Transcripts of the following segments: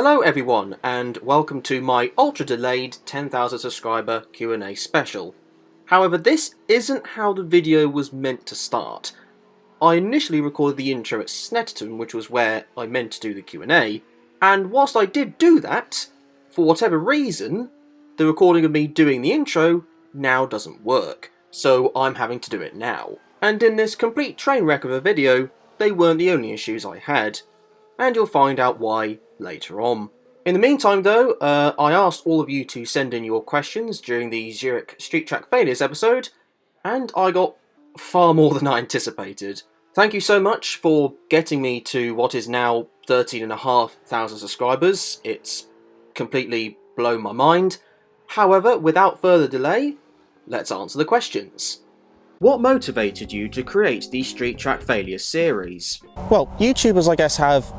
Hello everyone, and welcome to my ultra-delayed 10,000 subscriber Q&A special. However, this isn't how the video was meant to start. I initially recorded the intro at Snetterton, which was where I meant to do the Q&A, and whilst I did do that, for whatever reason, the recording of me doing the intro now doesn't work, so I'm having to do it now. And in this complete train wreck of a video, they weren't the only issues I had, and you'll find out why later on. In the meantime though, I asked all of you to send in your questions during the Zurich Street Track Failures episode, and I got far more than I anticipated. Thank you so much for getting me to what is now 13,500 subscribers. It's completely blown my mind. However, without further delay, let's answer the questions. What motivated you to create the Street Track Failures series? Well, YouTubers I guess have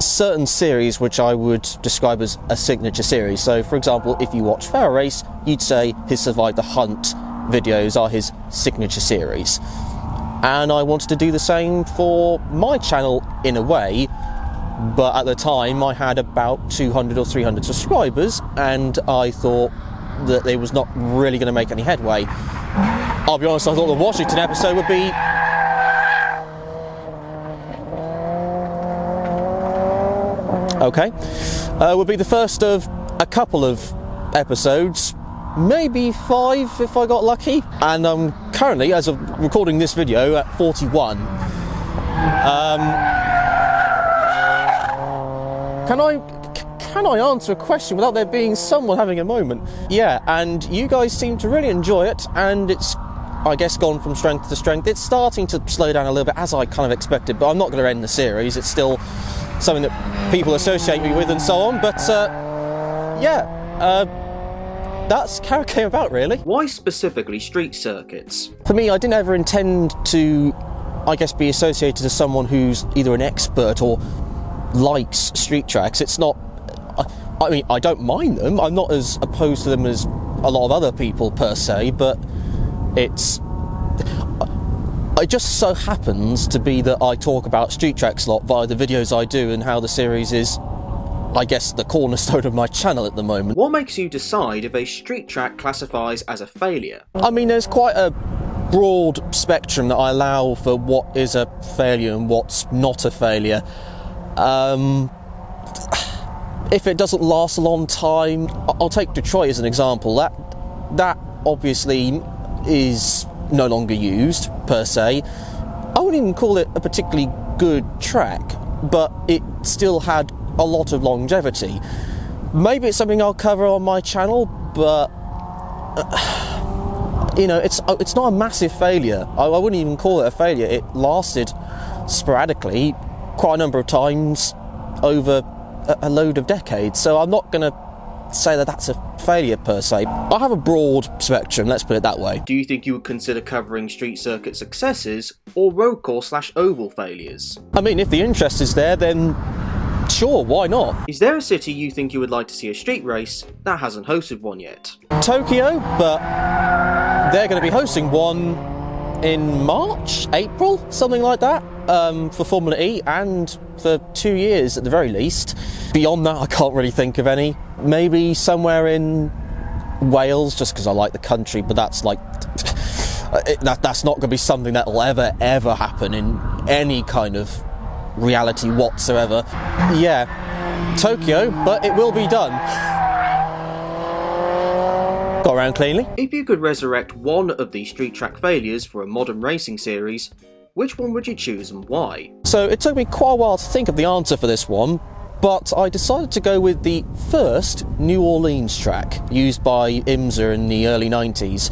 certain series which I would describe as a signature series. So for example, if you watch Fair Race, you'd say his Survive the Hunt videos are his signature series. And I wanted to do the same for my channel in a way, but at the time I had about 200 or 300 subscribers and I thought that it was not really going to make any headway. I'll be honest, I thought the Washington episode would be would be the first of a couple of episodes, maybe 5 if I got lucky. And I'm currently, as of recording this video, at 41. Can I answer a question without there being someone having a moment? Yeah, and you guys seem to really enjoy it, and it's, I guess, gone from strength to strength. It's starting to slow down a little bit, as I kind of expected, but I'm not going to end the series. It's still something that people associate me with and so on, but that's how it came about, really. Why specifically street circuits? For me, I didn't ever intend to, I guess, be associated as someone who's either an expert or likes street tracks. It's not, I mean, I don't mind them. I'm not as opposed to them as a lot of other people per se, but it just so happens to be that I talk about street tracks a lot via the videos I do and how the series is, I guess, the cornerstone of my channel at the moment. What makes you decide if a street track classifies as a failure? I mean, there's quite a broad spectrum that I allow for what is a failure and what's not a failure. If it doesn't last a long time, I'll take Detroit as an example. That obviously is no longer used per se. I wouldn't even call it a particularly good track, but it still had a lot of longevity. Maybe it's something I'll cover on my channel, but you know, it's not a massive failure. I wouldn't even call it a failure. It lasted sporadically quite a number of times over a load of decades, so I'm not going to say that that's a failure per se. I have a broad spectrum, let's put it that way. Do you think you would consider covering street circuit successes or road course/oval failures? I mean, if the interest is there, then sure, why not? Is there a city you think you would like to see a street race that hasn't hosted one yet? Tokyo, but they're going to be hosting one in March, April, something like that, for Formula E, and for 2 years at the very least. Beyond that, I can't really think of any. Maybe somewhere in Wales, just because I like the country, but that's like, that's not going to be something that will ever happen in any kind of reality whatsoever. Yeah, Tokyo, but it will be done. Got around cleanly. If you could resurrect one of the street track failures for a modern racing series, which one would you choose and why? So it took me quite a while to think of the answer for this one, but I decided to go with the first New Orleans track used by IMSA in the early 90s.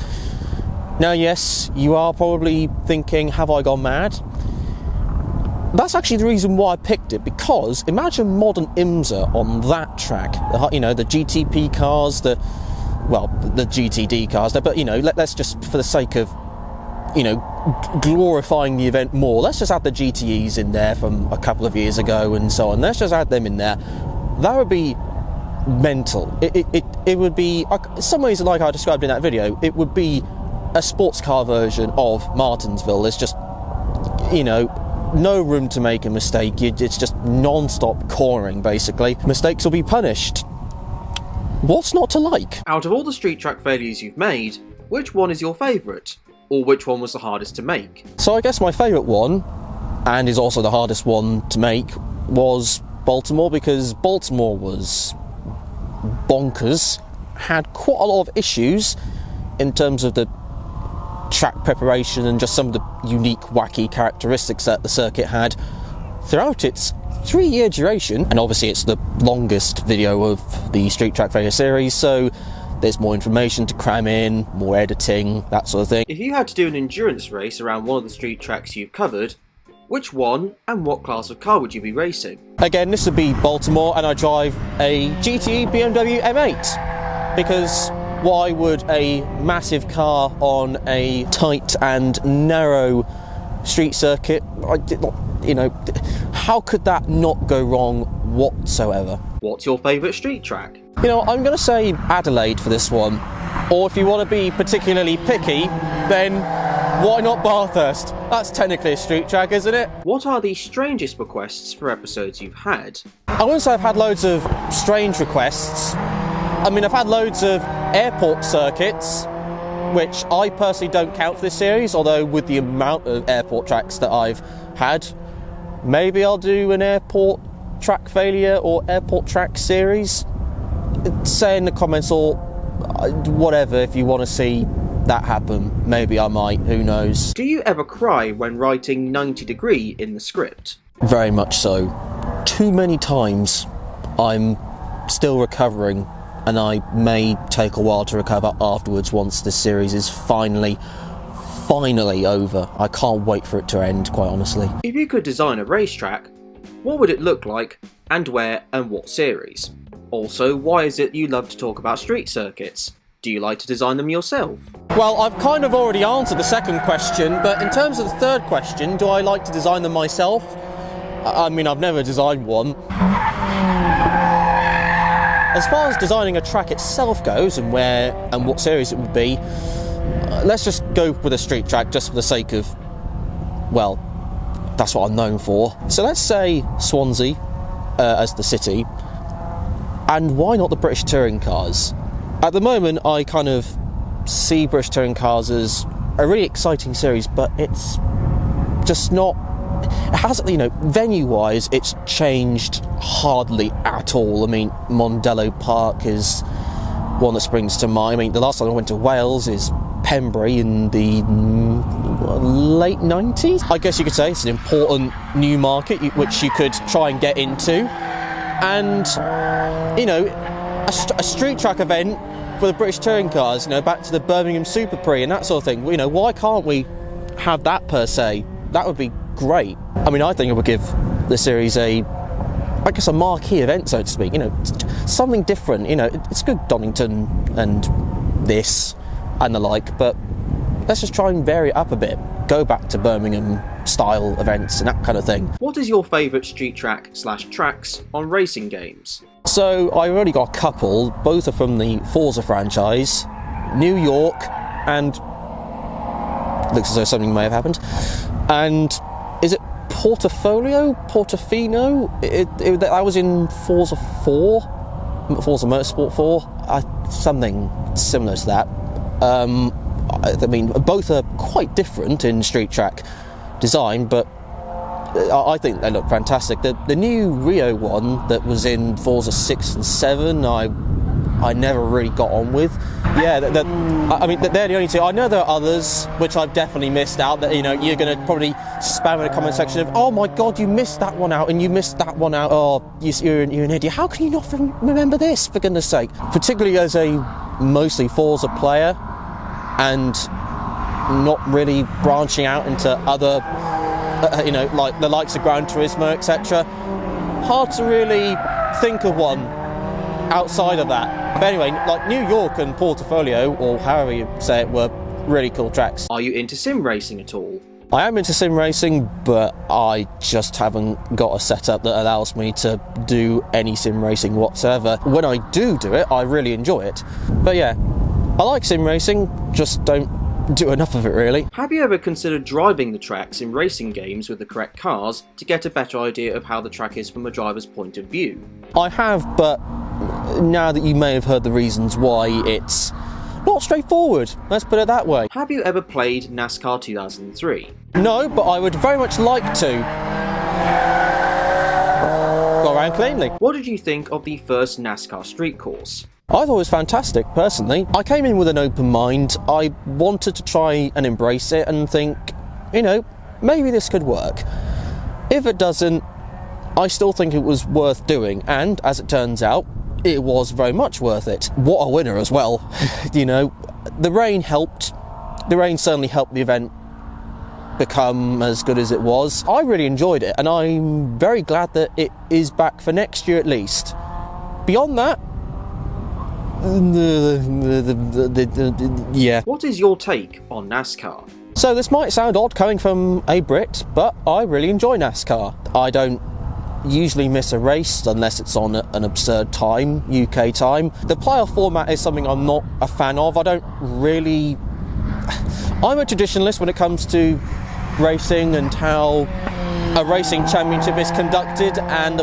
Now yes, you are probably thinking, have I gone mad? That's actually the reason why I picked it, because imagine modern IMSA on that track. You know, the GTP cars, the GTD cars, but you know, let's just, for the sake of, you know, glorifying the event more, let's just add the GTEs in there from a couple of years ago and so on. Let's just add them in there. That would be mental. It would be, in some ways, like I described in that video, it would be a sports car version of Martinsville. It's just, you know, no room to make a mistake. It's just non-stop cornering, basically. Mistakes will be punished. What's not to like? Out of all the street track failures you've made, which one is your favourite? Or which one was the hardest to make? So I guess my favourite one, and is also the hardest one to make, was Baltimore, because Baltimore was bonkers. Had quite a lot of issues in terms of the track preparation and just some of the unique, wacky characteristics that the circuit had throughout its 3-year duration. And obviously it's the longest video of the Street Track Failure series, so there's more information to cram in, more editing, that sort of thing. If you had to do an endurance race around one of the street tracks you've covered, which one and what class of car would you be racing? Again, this would be Baltimore, and I drive a GTE BMW M8, because why would a massive car on a tight and narrow street circuit, how could that not go wrong whatsoever? What's your favourite street track? I'm going to say Adelaide for this one. Or if you want to be particularly picky, then why not Bathurst? That's technically a street track, isn't it? What are the strangest requests for episodes you've had? I wouldn't say I've had loads of strange requests. I mean, I've had loads of airport circuits, which I personally don't count for this series, although with the amount of airport tracks that I've had, maybe I'll do an airport track failure or airport track series. Say in the comments or whatever if you want to see that happen. Maybe I might, who knows. Do you ever cry when writing 90 Degree in the script? Very much so. Too many times. I'm still recovering, and I may take a while to recover afterwards once this series is finally over. I can't wait for it to end, quite honestly. If you could design a racetrack, what would it look like, and where, and what series? Also, why is it you love to talk about street circuits? Do you like to design them yourself? Well, I've kind of already answered the second question, but in terms of the third question, do I like to design them myself? I mean, I've never designed one. As far as designing a track itself goes, and where and what series it would be, let's just go with a street track just for the sake of, well, that's what I'm known for. So let's say Swansea as the city, and why not the British touring cars? At the moment, I kind of see British touring cars as a really exciting series, but it's just not. It hasn't, venue-wise, it's changed hardly at all. I mean, Mondello Park is one that springs to mind. I mean, the last time I went to Wales is Pembrey in the late 90s. I guess you could say it's an important new market which you could try and get into. And, a street track event for the British touring cars, back to the Birmingham Super Prix and that sort of thing. Why can't we have that per se? That would be great. I mean, I think it would give the series a marquee event, so to speak. Something different. It's good Donington and this and the like, but let's just try and vary it up a bit. Go back to Birmingham style events and that kind of thing. What is your favourite street track / tracks on racing games? So I've already got a couple. Both are from the Forza franchise. New York and looks as though something may have happened. And is it Portofino? That was in Forza 4, Forza Motorsport 4, something similar to that. I mean, both are quite different in street track design, but I think they look fantastic. The new Rio one that was in Forza 6 and 7, I never really got on with. Yeah, I mean, they're the only two. I know there are others which I've definitely missed out, that you're going to probably spam in the comment section of, oh my god, you missed that one out and you missed that one out. Oh, you're an idiot. How can you not remember this, for goodness sake? Particularly as a mostly Forza player and not really branching out into other, like the likes of Gran Turismo, etc. Hard to really think of one outside of that. But anyway, like New York and Portfolio, or however you say it, were really cool tracks. Are you into sim racing at all? I am into sim racing, but I just haven't got a setup that allows me to do any sim racing whatsoever. When I do it, I really enjoy it. But yeah, I like sim racing, just don't do enough of it, really. Have you ever considered driving the tracks in racing games with the correct cars to get a better idea of how the track is from a driver's point of view? I have, but now that you may have heard the reasons why, it's not straightforward, let's put it that way. Have you ever played NASCAR 2003? No, but I would very much like to. Go around cleanly. What did you think of the first NASCAR street course? I thought it was fantastic, personally. I came in with an open mind. I wanted to try and embrace it and think, you know, maybe this could work. If it doesn't, I still think it was worth doing, and as it turns out, it was very much worth it. What a winner as well. You know, the rain helped. The rain certainly helped the event become as good as it was. I really enjoyed it, and I'm very glad that it is back for next year at least. Beyond that, yeah. What is your take on NASCAR? So this might sound odd coming from a Brit, but I really enjoy NASCAR. I don't usually miss a race unless it's on an absurd time, UK time. The playoff format is something I'm not a fan of. I'm a traditionalist when it comes to racing and how a racing championship is conducted, and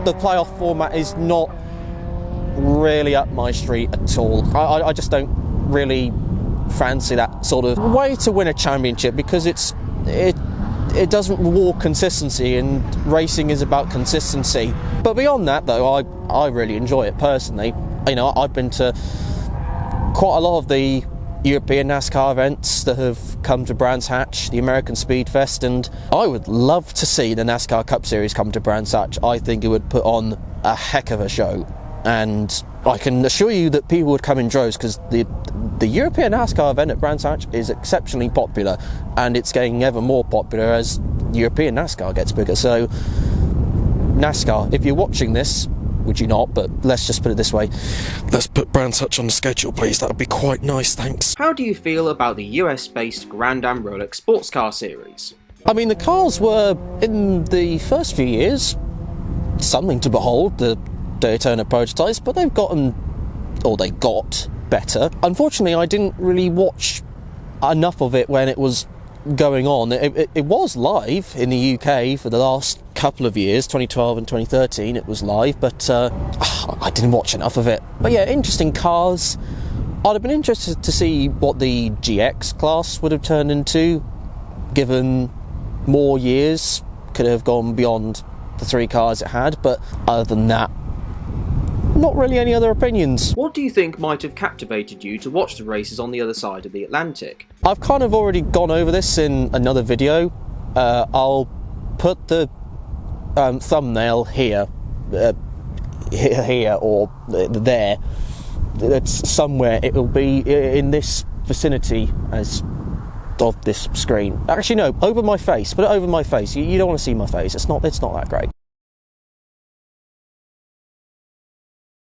the playoff format is not really up my street at all. I just don't really fancy that sort of way to win a championship, because it doesn't reward consistency, and racing is about consistency. But beyond that, though, I really enjoy it personally. You know, I've been to quite a lot of the European NASCAR events that have come to Brands Hatch, the American Speed Fest, and I would love to see the NASCAR Cup Series come to Brands Hatch. I think it would put on a heck of a show, and I can assure you that people would come in droves, because the European NASCAR event at Brands Hatch is exceptionally popular, and it's getting ever more popular as European NASCAR gets bigger. So NASCAR, if you're watching this, would you not, but let's just put it this way, let's put Brands Hatch on the schedule, please. That would be quite nice, thanks. How do you feel about the US-based Grand Am Rolex sports car series? I mean, the cars were, in the first few years, something to behold, the Daytona prototypes, but they got better. Unfortunately, I didn't really watch enough of it when it was going on. It was live in the UK for the last couple of years, 2012 and 2013 it was live, but I didn't watch enough of it. But yeah, interesting cars. I'd have been interested to see what the GX class would have turned into, given more years. Could have gone beyond the 3 cars it had, but other than that, not really any other opinions. What do you think might have captivated you to watch the races on the other side of the Atlantic? I've kind of already gone over this in another video. I'll put the thumbnail here or there. It's somewhere. It will be in this vicinity as of this screen. Actually, no, over my face. Put it over my face. You don't want to see my face. It's not that great.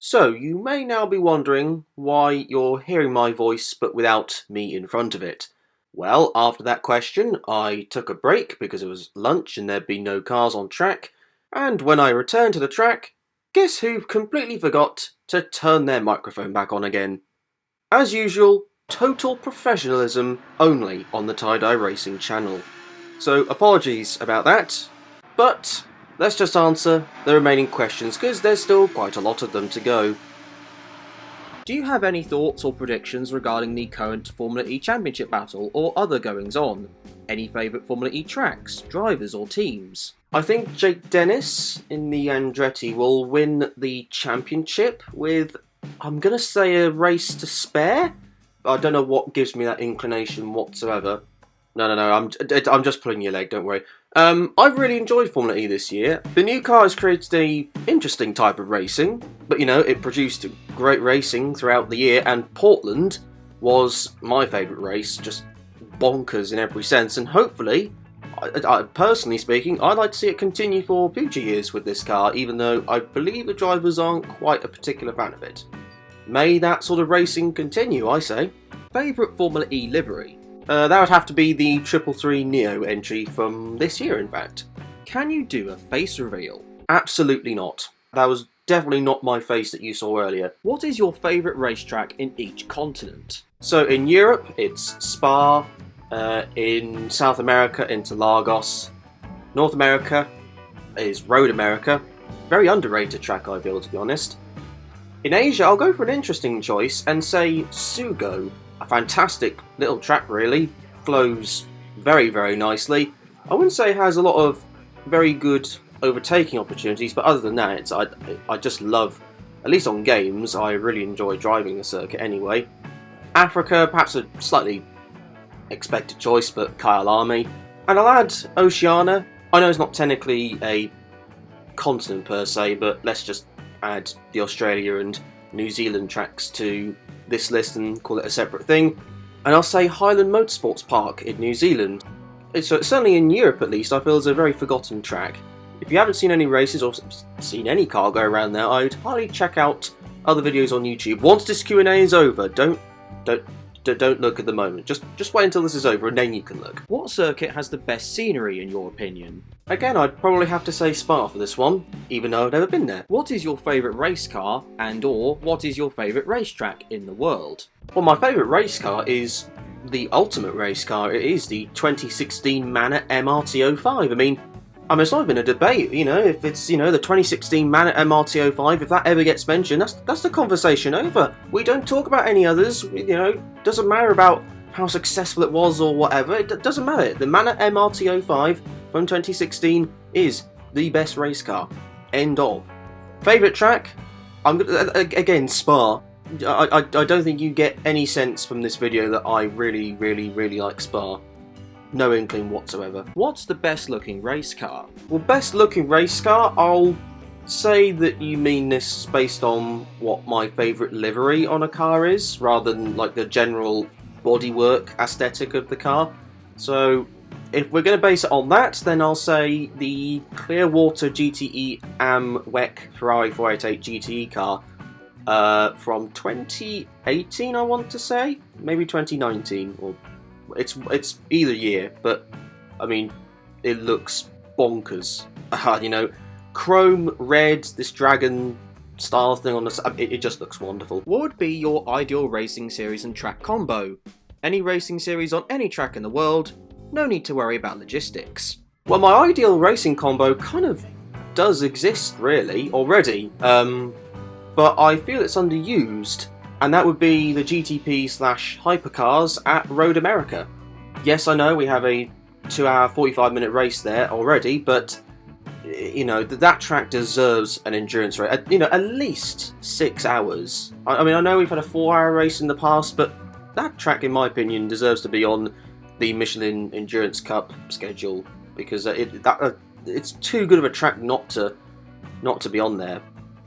So, you may now be wondering why you're hearing my voice but without me in front of it. Well, after that question, I took a break because it was lunch and there'd been no cars on track, and when I returned to the track, guess who completely forgot to turn their microphone back on again? As usual, total professionalism only on the Tie-Dye Racing channel. So, apologies about that, but let's just answer the remaining questions, because there's still quite a lot of them to go. Do you have any thoughts or predictions regarding the current Formula E Championship battle or other goings on? Any favourite Formula E tracks, drivers or teams? I think Jake Dennis in the Andretti will win the championship with, I'm going to say, a race to spare? I don't know what gives me that inclination whatsoever. No, I'm just pulling your leg, don't worry. I've really enjoyed Formula E this year. The new car has created an interesting type of racing, but you know, it produced great racing throughout the year, and Portland was my favourite race, just bonkers in every sense, and hopefully, I personally speaking, I'd like to see it continue for future years with this car, even though I believe the drivers aren't quite a particular fan of it. May that sort of racing continue, I say. Favourite Formula E livery? That would have to be the 333 Neo entry from this year, in fact. Can you do a face reveal? Absolutely not. That was definitely not my face that you saw earlier. What is your favourite racetrack in each continent? So in Europe, it's Spa. In South America, Interlagos. North America is Road America. Very underrated track, I feel, to be honest. In Asia, I'll go for an interesting choice and say Sugo. A fantastic little track, really. Flows very, very nicely. I wouldn't say it has a lot of very good overtaking opportunities, but other than that, I just love, at least on games, I really enjoy driving the circuit anyway. Africa, perhaps a slightly expected choice, but Kyalami. And I'll add Oceania. I know it's not technically a continent per se, but let's just add the Australia and New Zealand tracks to this list and call it a separate thing. And I'll say Highland Motorsports Park in New Zealand. So certainly in Europe at least, I feel it's a very forgotten track. If you haven't seen any races or seen any car go around there, I'd highly check out other videos on YouTube. Once this Q&A is over, don't look at the moment. Just wait until this is over and then you can look. What circuit has the best scenery in your opinion? Again, I'd probably have to say Spa for this one, even though I've never been there. What is your favourite race car and or what is your favourite racetrack in the world? Well, my favourite race car is the ultimate race car. It is the 2016 Manor MRT05. I mean, it's not even a debate, if it's, the 2016 Manor MRT05, if that ever gets mentioned, that's the conversation over. We don't talk about any others, doesn't matter about how successful it was or whatever, it doesn't matter. The Manor MRT05 from 2016 is the best race car. End of. Favourite track? Again, Spa. I don't think you get any sense from this video that I really, really, really like Spa. No inkling whatsoever. What's the best looking race car? Well, best looking race car, I'll say that you mean this based on what my favourite livery on a car is, rather than like the general bodywork aesthetic of the car. So if we're going to base it on that, then I'll say the Clearwater GTE Am WEC Ferrari 488 GTE car from 2018, I want to say, maybe 2019, or it's either year, but I mean, it looks bonkers. Chrome red, this dragon style thing on the it just looks wonderful. What would be your ideal racing series and track combo? Any racing series on any track in the world, no need to worry about logistics. Well, my ideal racing combo kind of does exist really already, but I feel it's underused. And that would be the GTP/hypercars at Road America. Yes, I know we have a 2-hour, 45-minute race there already, but that track deserves an endurance race. At least 6 hours. I know we've had a 4-hour race in the past, but that track, in my opinion, deserves to be on the Michelin Endurance Cup schedule because it's too good of a track not to be on there.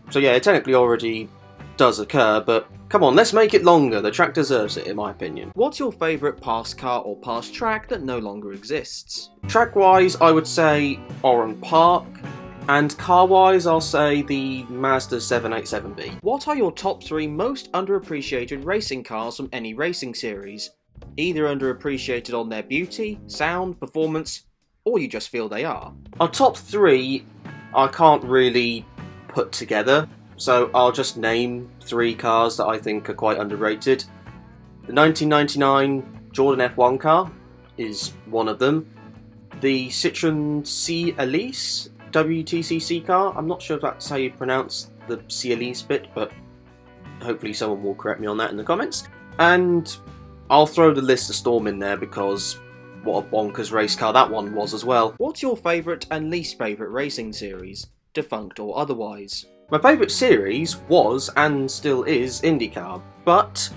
So yeah, it technically already does occur, but come on, let's make it longer. The track deserves it, in my opinion. What's your favourite past car or past track that no longer exists? Track-wise, I would say Oran Park, and car-wise, I'll say the Mazda 787B. What are your top 3 most underappreciated racing cars from any racing series? Either underappreciated on their beauty, sound, performance, or you just feel they are. Our top 3, I can't really put together. So I'll just name 3 cars that I think are quite underrated. The 1999 Jordan F1 car is one of them. The Citroen C Elise WTCC car, I'm not sure if that's how you pronounce the C Elise bit, but hopefully someone will correct me on that in the comments. And I'll throw the Lister Storm in there because what a bonkers race car that one was as well. What's your favourite and least favourite racing series, defunct or otherwise? My favourite series was, and still is, IndyCar, but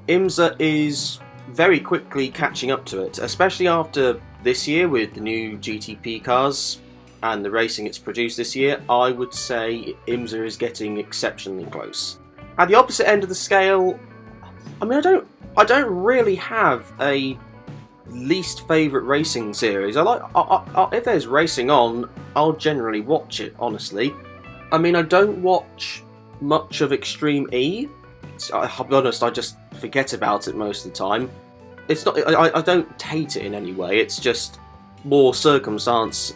IMSA is very quickly catching up to it, especially after this year with the new GTP cars and the racing it's produced this year. I would say IMSA is getting exceptionally close. At the opposite end of the scale, I don't really have a least favourite racing series. If there's racing on, I'll generally watch it, honestly. I don't watch much of Extreme E. I'll be honest, I just forget about it most of the time. It's not. I don't hate it in any way. It's just more circumstance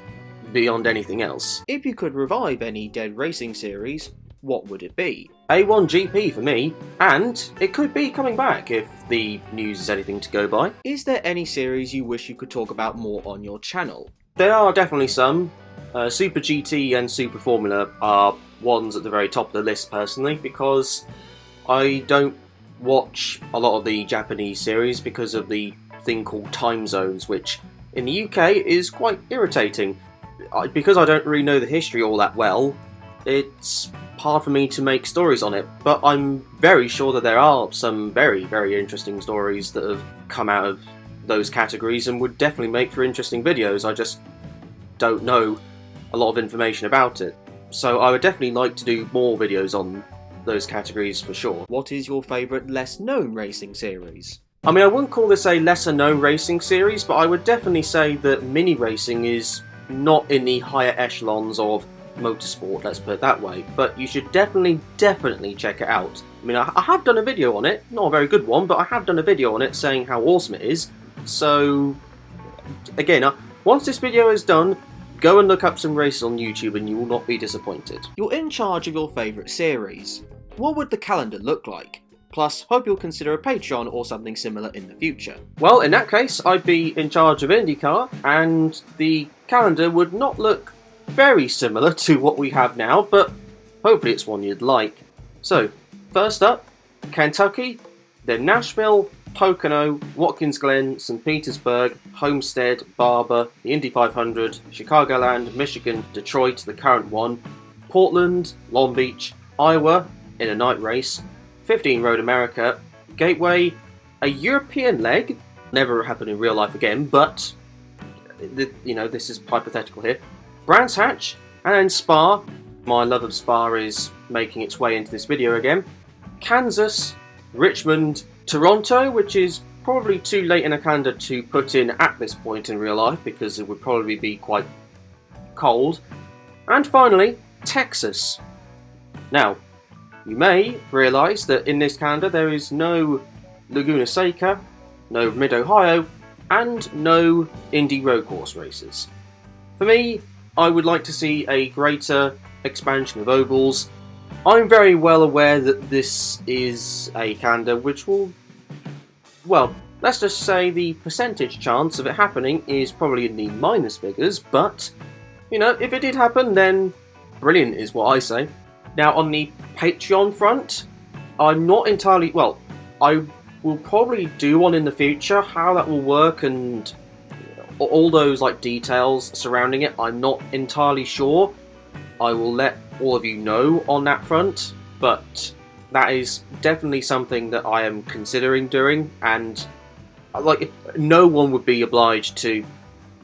beyond anything else. If you could revive any dead racing series, what would it be? A1GP for me, and it could be coming back if the news is anything to go by. Is there any series you wish you could talk about more on your channel? There are definitely some. Super GT and Super Formula are ones at the very top of the list personally, because I don't watch a lot of the Japanese series because of the thing called time zones, which in the UK is quite irritating. Because I don't really know the history all that well, it's hard for me to make stories on it, but I'm very sure that there are some very, very interesting stories that have come out of those categories and would definitely make for interesting videos. I just don't know a lot of information about it. So I would definitely like to do more videos on those categories for sure. What is your favourite less known racing series? I mean, I wouldn't call this a lesser known racing series, but I would definitely say that mini racing is not in the higher echelons of motorsport, let's put it that way, but you should definitely check it out. I mean, I have done a video on it, not a very good one, but I have done a video on it saying how awesome it is. So again, once this video is done, go and look up some races on YouTube and you will not be disappointed. You're in charge of your favourite series. What would the calendar look like? Plus, hope you'll consider a Patreon or something similar in the future. Well, in that case, I'd be in charge of IndyCar, and the calendar would not look very similar to what we have now, but hopefully it's one you'd like. So, first up, Kentucky, then Nashville, Pocono, Watkins Glen, St. Petersburg, Homestead, Barber, the Indy 500, Chicagoland, Michigan, Detroit, the current one, Portland, Long Beach, Iowa, in a night race, 15 Road America, Gateway, a European leg, never happened in real life again, but, you know, this is hypothetical here, Brands Hatch, and then Spa. My love of Spa is making its way into this video again. Kansas, Richmond, Toronto, which is probably too late in a calendar to put in at this point in real life because it would probably be quite cold. And finally, Texas. Now, you may realise that in this calendar there is no Laguna Seca, no Mid-Ohio, and no Indy road course races. For me, I would like to see a greater expansion of ovals. I'm very well aware that this is a calendar which will, well, let's just say the percentage chance of it happening is probably in the minus figures, but, you know, if it did happen, then brilliant is what I say. Now, on the Patreon front, I'm not entirely, well, I will probably do one in the future. How that will work and all those like details surrounding it, I'm not entirely sure. I will let all of you know on that front, but that is definitely something that I am considering doing, and like no one would be obliged to,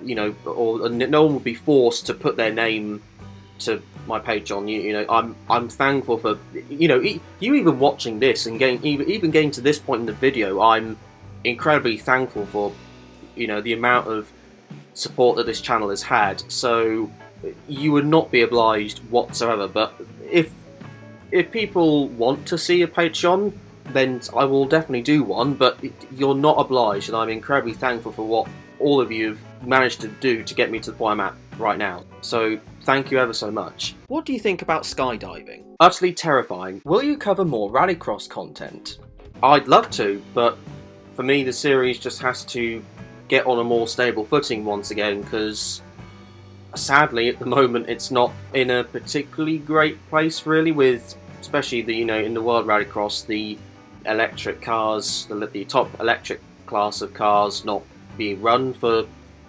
you know, or no one would be forced to put their name to my Patreon. You know, I'm thankful for, you know, you even watching this and even getting to this point in the video. I'm incredibly thankful for, you know, the amount of support that this channel has had. So you would not be obliged whatsoever, but if people want to see a Patreon, then I will definitely do one, but you're not obliged, and I'm incredibly thankful for what all of you have managed to do to get me to the point I'm at right now. So thank you ever so much. What do you think about skydiving? Utterly terrifying. Will you cover more Rallycross content? I'd love to, but for me the series just has to get on a more stable footing once again, because sadly at the moment it's not in a particularly great place really, with especially the, you know, in the World Rallycross, the electric cars, the top electric class of cars not being run for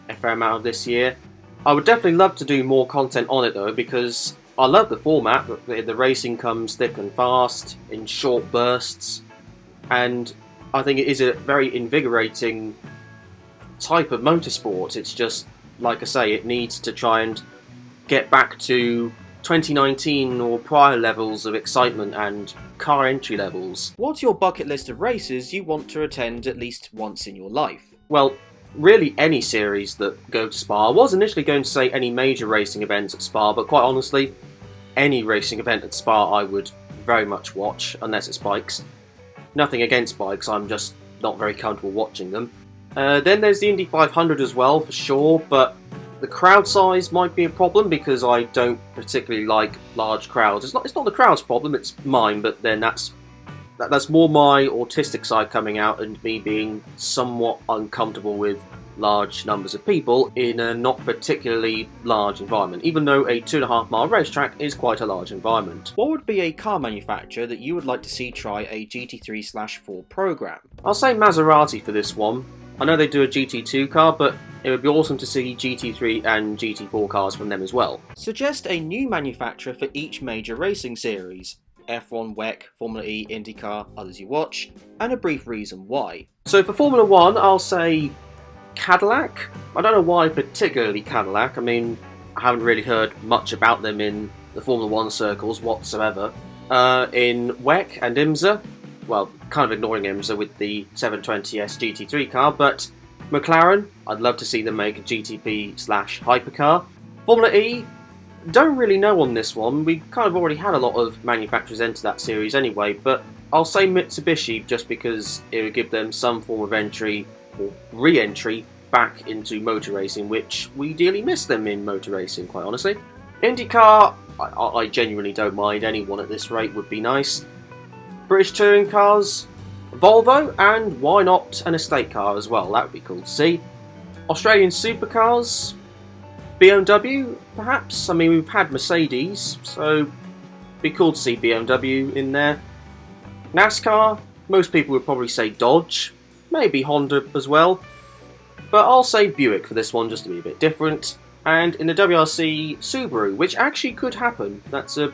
a fair amount of this year. I would definitely love to do more content on it though, because I love the format. The racing comes thick and fast in short bursts, and I think it is a very invigorating type of motorsport. It's just, like I say, it needs to try and get back to 2019 or prior levels of excitement and car entry levels. What's your bucket list of races you want to attend at least once in your life? Well, really any series that go to Spa. I was initially going to say any major racing events at Spa, but quite honestly, any racing event at Spa I would very much watch, unless it's bikes. Nothing against bikes, I'm just not very comfortable watching them. Then there's the Indy 500 as well, for sure, but The crowd size might be a problem because I don't particularly like large crowds. It's not the crowd's problem, it's mine, but then that's more my autistic side coming out and me being somewhat uncomfortable with large numbers of people in a not particularly large environment, even though a 2.5 mile racetrack is quite a large environment. What would be a car manufacturer that you would like to see try a GT3/4 program? I'll say Maserati for this one. I know they do a GT2 car, but it would be awesome to see GT3 and GT4 cars from them as well. Suggest a new manufacturer for each major racing series. F1, WEC, Formula E, IndyCar, others you watch, and a brief reason why. So for Formula 1, I'll say Cadillac. I don't know why particularly Cadillac. I mean, I haven't really heard much about them in the Formula 1 circles whatsoever. In WEC and IMSA, well, kind of ignoring IMSA with the 720S GT3 car, but McLaren, I'd love to see them make a GTP/hypercar. Formula E, don't really know on this one. We kind of already had a lot of manufacturers enter that series anyway, but I'll say Mitsubishi just because it would give them some form of entry or re-entry back into motor racing, which we dearly miss them in motor racing, quite honestly. IndyCar, I genuinely don't mind. Anyone at this rate would be nice. British touring cars, Volvo, and why not an estate car as well? That would be cool to see. Australian supercars, BMW, perhaps? I mean, we've had Mercedes, so it'd be cool to see BMW in there. NASCAR, most people would probably say Dodge, maybe Honda as well, but I'll say Buick for this one just to be a bit different. And in the WRC, Subaru, which actually could happen. That's a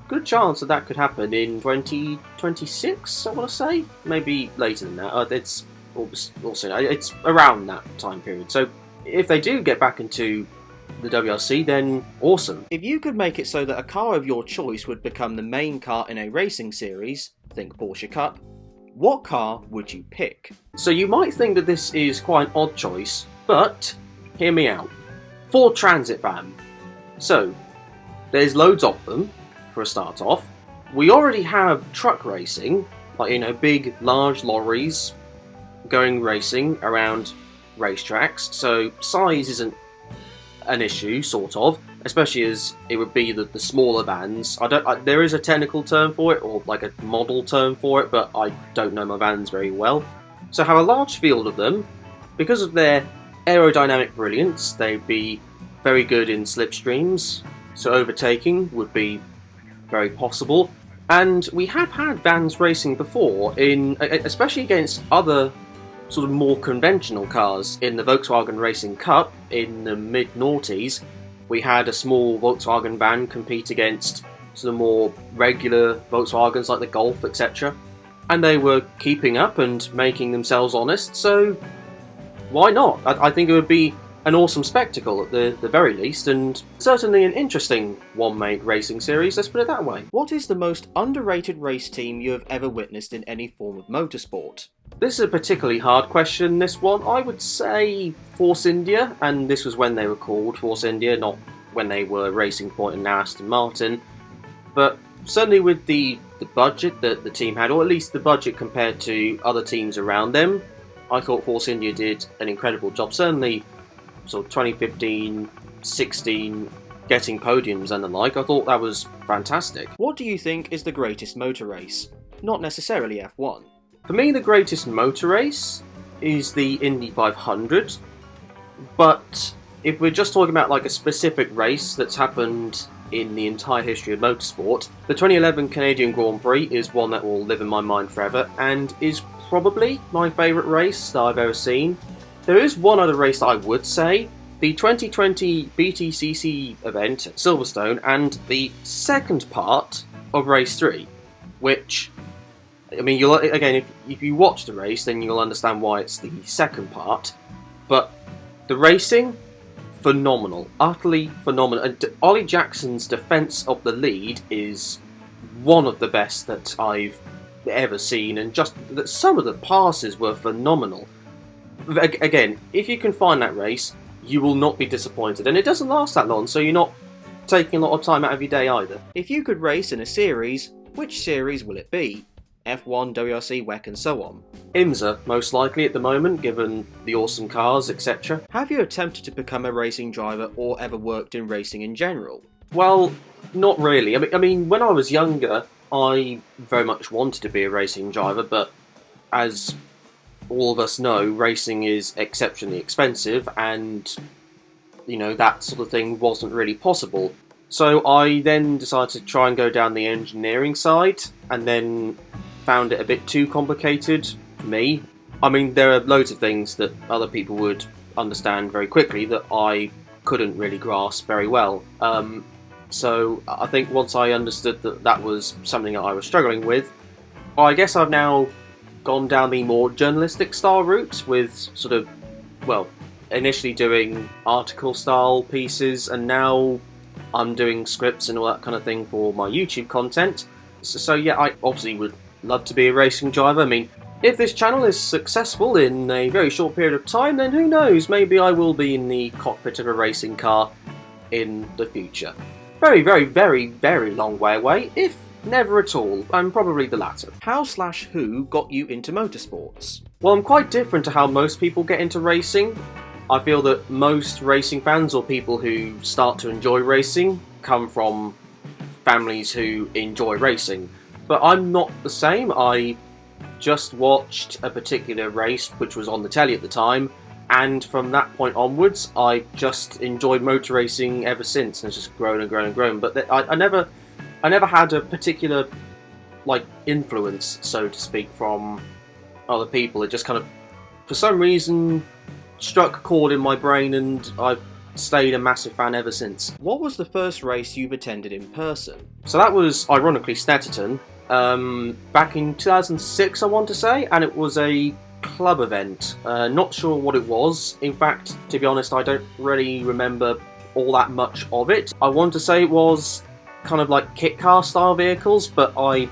good chance that could happen in 2026, I want to say. Maybe later than that. It's also it's around that time period. So if they do get back into the WRC, then awesome. If you could make it so that a car of your choice would become the main car in a racing series, think Porsche Cup, what car would you pick? So you might think that this is quite an odd choice, but hear me out. Ford Transit van. So, there's loads of them, for a start off. We already have truck racing, like, big, large lorries going racing around racetracks, so size isn't an issue, sort of, especially as it would be the smaller vans. There is a technical term for it, or like a model term for it, but I don't know my vans very well. So have a large field of them. Because of their aerodynamic brilliance, they'd be very good in slipstreams, so overtaking would be very possible. And we have had vans racing before, especially against other sort of more conventional cars. In the Volkswagen Racing Cup in the mid-noughties, we had a small Volkswagen van compete against sort of more regular Volkswagens like the Golf, etc. And they were keeping up and making themselves honest, so why not? I think it would be an awesome spectacle at the very least, and certainly an interesting one-make racing series, let's put it that way. What is the most underrated race team you have ever witnessed in any form of motorsport? This is a particularly hard question, this one. I would say Force India, and this was when they were called Force India, not when they were Racing Point and now Aston Martin. But certainly with the budget that the team had, or at least the budget compared to other teams around them, I thought Force India did an incredible job. Certainly sort of 2015, 16, getting podiums and the like, I thought that was fantastic. What do you think is the greatest motor race? Not necessarily F1. For me, the greatest motor race is the Indy 500, but if we're just talking about like a specific race that's happened in the entire history of motorsport, the 2011 Canadian Grand Prix is one that will live in my mind forever and is probably my favourite race that I've ever seen. There is one other race that I would say, the 2020 BTCC event at Silverstone and the second part of race 3, which, I mean, if you watch the race, then you'll understand why it's the second part, but the racing, phenomenal, utterly phenomenal, and Ollie Jackson's defence of the lead is one of the best that I've ever seen, and just that some of the passes were phenomenal. Again, if you can find that race, you will not be disappointed, and it doesn't last that long, so you're not taking a lot of time out of your day either. If you could race in a series, which series will it be? F1, WRC, WEC and so on. IMSA, most likely at the moment, given the awesome cars, etc. Have you attempted to become a racing driver or ever worked in racing in general? Well, not really. I mean, when I was younger, I very much wanted to be a racing driver, but as all of us know, racing is exceptionally expensive, and, you know, that sort of thing wasn't really possible. So I then decided to try and go down the engineering side, and then found it a bit too complicated for me. I mean, there are loads of things that other people would understand very quickly that I couldn't really grasp very well. So I think once I understood that that was something that I was struggling with, I guess I've now gone down the more journalistic style route with sort of, well, initially doing article style pieces, and now I'm doing scripts and all that kind of thing for my YouTube content. So yeah, I obviously would love to be a racing driver. I mean, if this channel is successful in a very short period of time, then who knows, maybe I will be in the cockpit of a racing car in the future. Very, very, very, very long way away, if never at all. I'm probably the latter. How/who got you into motorsports? Well, I'm quite different to how most people get into racing. I feel that most racing fans, or people who start to enjoy racing, come from families who enjoy racing. But I'm not the same. I just watched a particular race which was on the telly at the time, and from that point onwards I just enjoyed motor racing ever since, and it's just grown and grown and grown. But I never had a particular, like, influence, so to speak, from other people. It just kind of, for some reason, struck a chord in my brain, and I've stayed a massive fan ever since. What was the first race you've attended in person? So that was, ironically, Snetterton, back in 2006, I want to say, and it was a club event. Not sure what it was. In fact, to be honest, I don't really remember all that much of it. I want to say it was kind of like kit car style vehicles, but I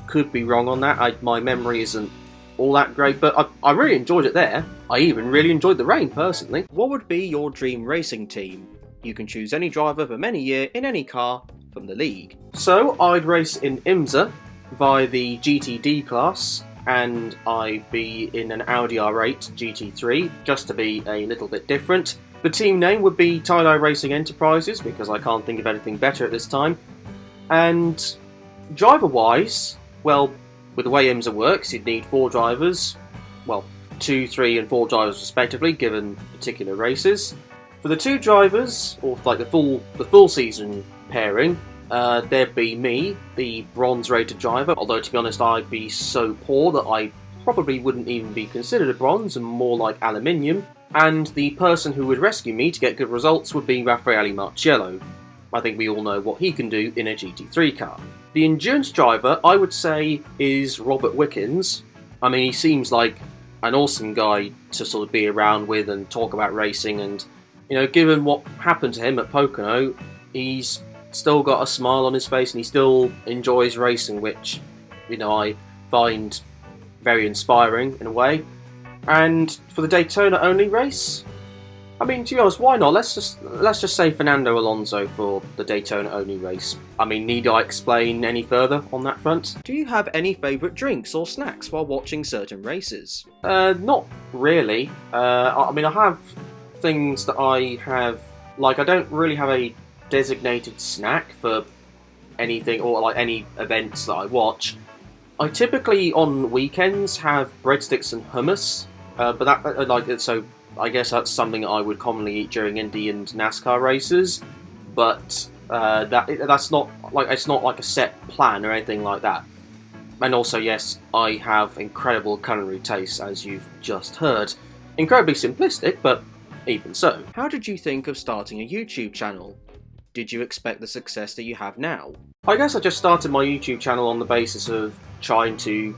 could be wrong on that. My memory isn't all that great, but I really enjoyed it there. I even really enjoyed the rain, personally. What would be your dream racing team? You can choose any driver from any year in any car from the league. So I'd race in IMSA via the GTD class, and I'd be in an Audi R8 GT3, just to be a little bit different. The team name would be Tie-Dye Racing Enterprises, because I can't think of anything better at this time. And driver-wise, well, with the way IMSA works, you'd need 4 drivers. Well, 2, 3 and 4 drivers respectively, given particular races. For the 2 drivers, or like the full season pairing, there'd be me, the bronze rated driver, although to be honest I'd be so poor that I probably wouldn't even be considered a bronze and more like aluminium. And the person who would rescue me to get good results would be Raffaele Marciello. I think we all know what he can do in a GT3 car. The endurance driver, I would say, is Robert Wickens. I mean, he seems like an awesome guy to sort of be around with and talk about racing, and, you know, given what happened to him at Pocono, he's still got a smile on his face and he still enjoys racing, which, you know, I find very inspiring in a way. And for the Daytona only race, I mean, to be honest, why not? Let's just say Fernando Alonso for the Daytona only race. I mean, need I explain any further on that front? Do you have any favourite drinks or snacks while watching certain races? Not really. I mean, I have things that I have, like, I don't really have a designated snack for anything, or like any events that I watch. I typically on weekends have breadsticks and hummus, but that, like, so I guess that's something I would commonly eat during Indy and NASCAR races, but that's not like, it's not like a set plan or anything like that. And also, yes, I have incredible culinary tastes, as you've just heard. Incredibly simplistic, but even so. How did you think of starting a YouTube channel? Did you expect the success that you have now? I guess I just started my YouTube channel on the basis of trying to,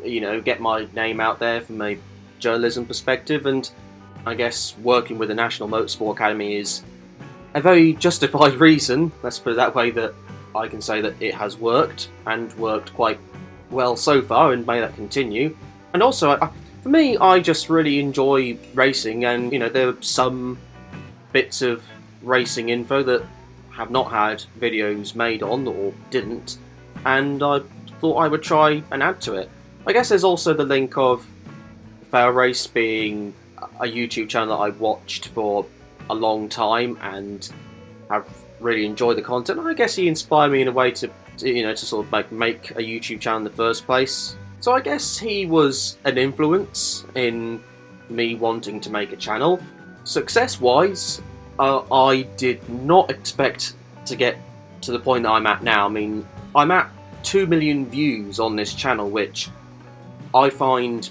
you know, get my name out there from a journalism perspective, and I guess working with the National Motorsport Academy is a very justified reason, let's put it that way, that I can say that it has worked, and worked quite well so far, and may that continue. And also, for me, I just really enjoy racing, and, you know, there are some bits of racing info that have not had videos made on, or didn't, and I thought I would try and add to it. I guess there's also the link of Fail Race being a YouTube channel that I watched for a long time and have really enjoyed the content. I guess he inspired me in a way to sort of make a YouTube channel in the first place. So I guess he was an influence in me wanting to make a channel. Success-wise, I did not expect to get to the point that I'm at now. I mean, I'm at 2 million views on this channel, which I find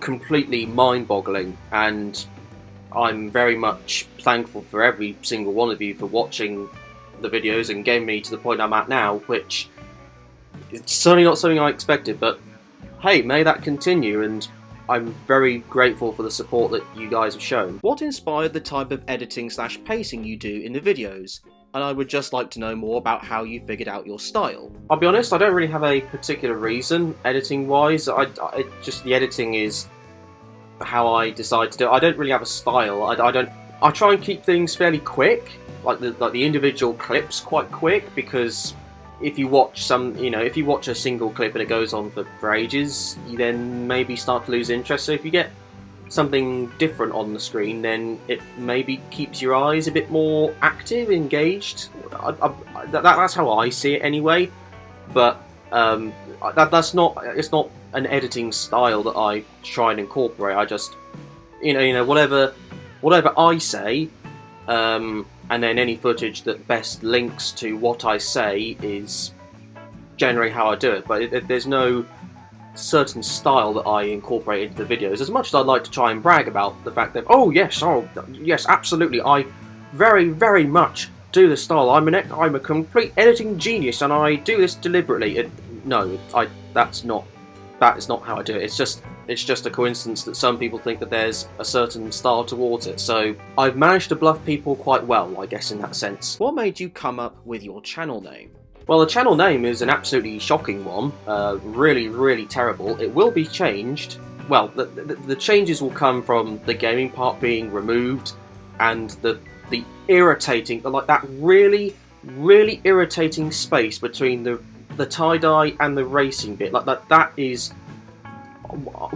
completely mind-boggling, and I'm very much thankful for every single one of you for watching the videos and getting me to the point I'm at now, which it's certainly not something I expected, but hey, may that continue, and I'm very grateful for the support that you guys have shown. What inspired the type of editing/pacing you do in the videos? And I would just like to know more about how you figured out your style. I'll be honest, I don't really have a particular reason, editing-wise. Just the editing is how I decide to do it. I don't really have a style. I try and keep things fairly quick, like the individual clips quite quick, because if you watch if you watch a single clip and it goes on for ages, you then maybe start to lose interest. So if you get something different on the screen, then it maybe keeps your eyes a bit more active, engaged. That's how I see it anyway. But it's not an editing style that I try and incorporate. I just whatever I say, and then any footage that best links to what I say is generally how I do it. But there's no certain style that I incorporate into the videos. As much as I'd like to try and brag about the fact that, oh yes, absolutely, I very, very much do this style. I'm a complete editing genius, and I do this deliberately. That is not how I do it. It's just a coincidence that some people think that there's a certain style towards it. So I've managed to bluff people quite well, I guess, in that sense. What made you come up with your channel name? Well, the channel name is an absolutely shocking one, really, really terrible. It will be changed. Well, the changes will come from the gaming part being removed, and the irritating, like that really, really irritating space between the tie-dye and the racing bit. Like that is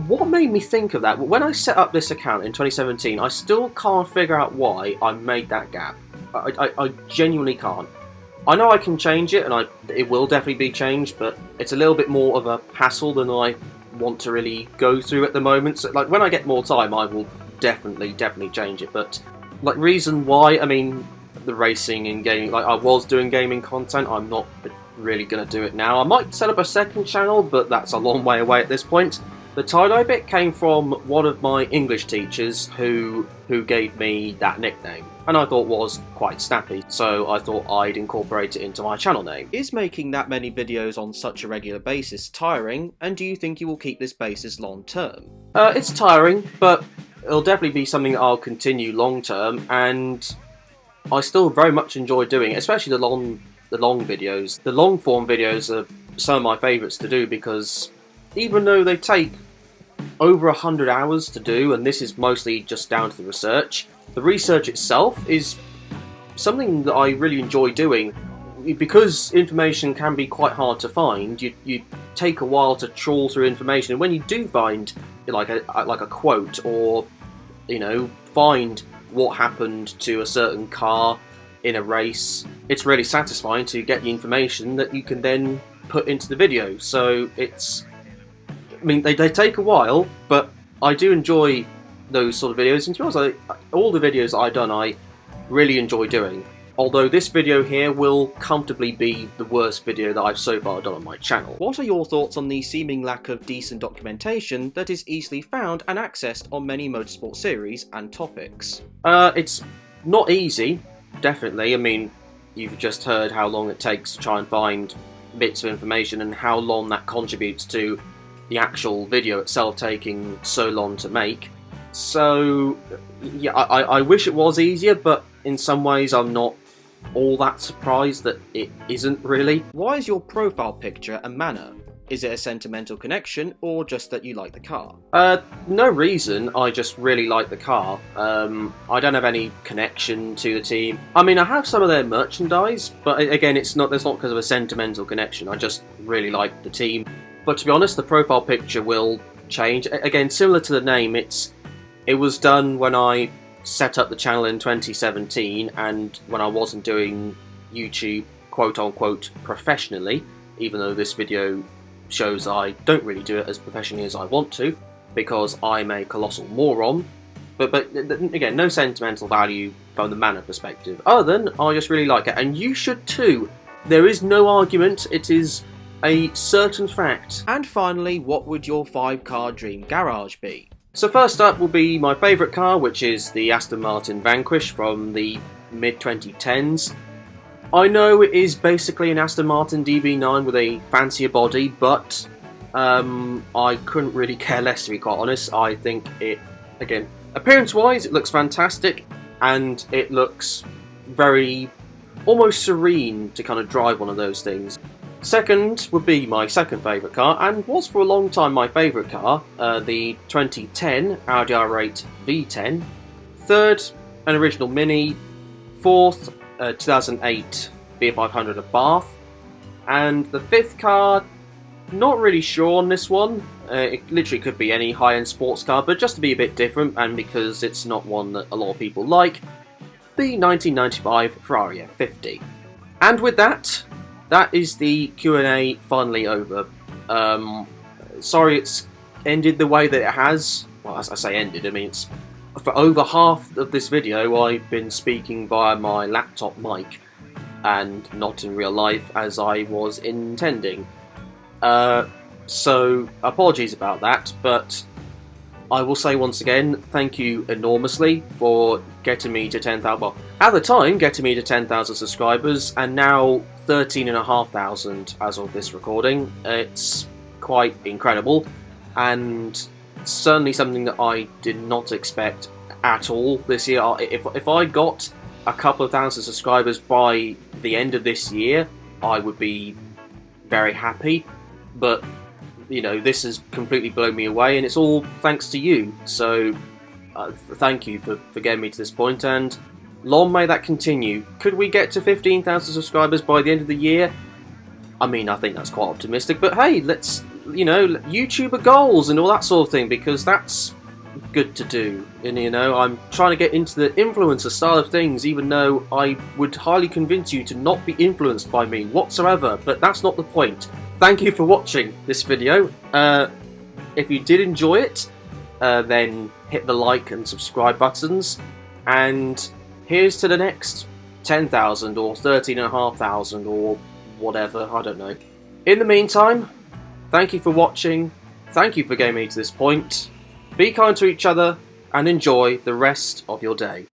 what made me think of that. When I set up this account in 2017, I still can't figure out why I made that gap. I genuinely can't. I know I can change it, and it will definitely be changed, but it's a little bit more of a hassle than I want to really go through at the moment. So, like, when I get more time, I will definitely change it. But, like, reason why, I mean, the racing and gaming, like, I was doing gaming content, I'm not really going to do it now. I might set up a second channel, but that's a long way away at this point. The tie-dye bit came from one of my English teachers who gave me that nickname, and I thought was quite snappy, so I thought I'd incorporate it into my channel name. Is making that many videos on such a regular basis tiring, and do you think you will keep this basis long term? It's tiring, but it'll definitely be something that I'll continue long term, and I still very much enjoy doing it, especially the long videos. The long form videos are some of my favourites to do, because even though they take over 100 hours to do, and this is mostly just down to the research itself is something that I really enjoy doing. Because information can be quite hard to find, you take a while to trawl through information, and when you do find like a quote, or find what happened to a certain car in a race, it's really satisfying to get the information that you can then put into the video. So they take a while, but I do enjoy those sort of videos, and to be honest, all the videos that I've done I really enjoy doing. Although this video here will comfortably be the worst video that I've so far done on my channel. What are your thoughts on the seeming lack of decent documentation that is easily found and accessed on many motorsport series and topics? It's not easy, definitely. I mean, you've just heard how long it takes to try and find bits of information, and how long that contributes to the actual video itself taking so long to make. So yeah, I wish it was easier, but in some ways I'm not all that surprised that it isn't really. Why is your profile picture a manor? Is it a sentimental connection, or just that you like the car? No reason, I just really like the car. I don't have any connection to the team. I mean, I have some of their merchandise, but again, it's not because of a sentimental connection. I just really like the team. But to be honest, the profile picture will change. Again, similar to the name, it was done when I set up the channel in 2017, and when I wasn't doing YouTube quote-unquote professionally, even though this video shows I don't really do it as professionally as I want to, because I'm a colossal moron. But again, no sentimental value from the manner perspective, other than I just really like it, and you should too. There is no argument, it is a certain fact. And finally, what would your 5-car dream garage be? So first up will be my favourite car, which is the Aston Martin Vanquish from the mid-2010s. I know it is basically an Aston Martin DB9 with a fancier body, but I couldn't really care less, to be quite honest. I think it, again, appearance-wise, it looks fantastic, and it looks very, almost serene to kind of drive one of those things. Second would be my second favourite car, and was for a long time my favourite car, the 2010 Audi R8 V10. Third, an original Mini. Fourth, 2008 V500 of Bath. And the fifth car, not really sure on this one. It literally could be any high-end sports car, but just to be a bit different, and because it's not one that a lot of people like, the 1995 Ferrari F50. And with that, that is the Q&A finally over. Sorry it's ended the way that it has. Well, as I say ended, I mean it's for over half of this video I've been speaking via my laptop mic and not in real life as I was intending. So apologies about that, but I will say once again, thank you enormously for getting me to 10,000, well, at the time, getting me to 10,000 subscribers, and now 13,500 as of this recording. It's quite incredible, and certainly something that I did not expect at all this year. If I got a couple of thousand subscribers by the end of this year, I would be very happy, but you know, this has completely blown me away, and it's all thanks to you, so thank you for getting me to this point, and long may that continue. Could we get to 15,000 subscribers by the end of the year? I mean, I think that's quite optimistic, but hey, let's, you know, YouTuber goals and all that sort of thing, because that's good to do. And you know, I'm trying to get into the influencer style of things, even though I would highly convince you to not be influenced by me whatsoever, but that's not the point. Thank you for watching this video. If you did enjoy it, then hit the like and subscribe buttons, and here's to the next 10,000 or 13,500 or whatever, I don't know. In the meantime, thank you for watching, thank you for getting me to this point, be kind to each other, and enjoy the rest of your day.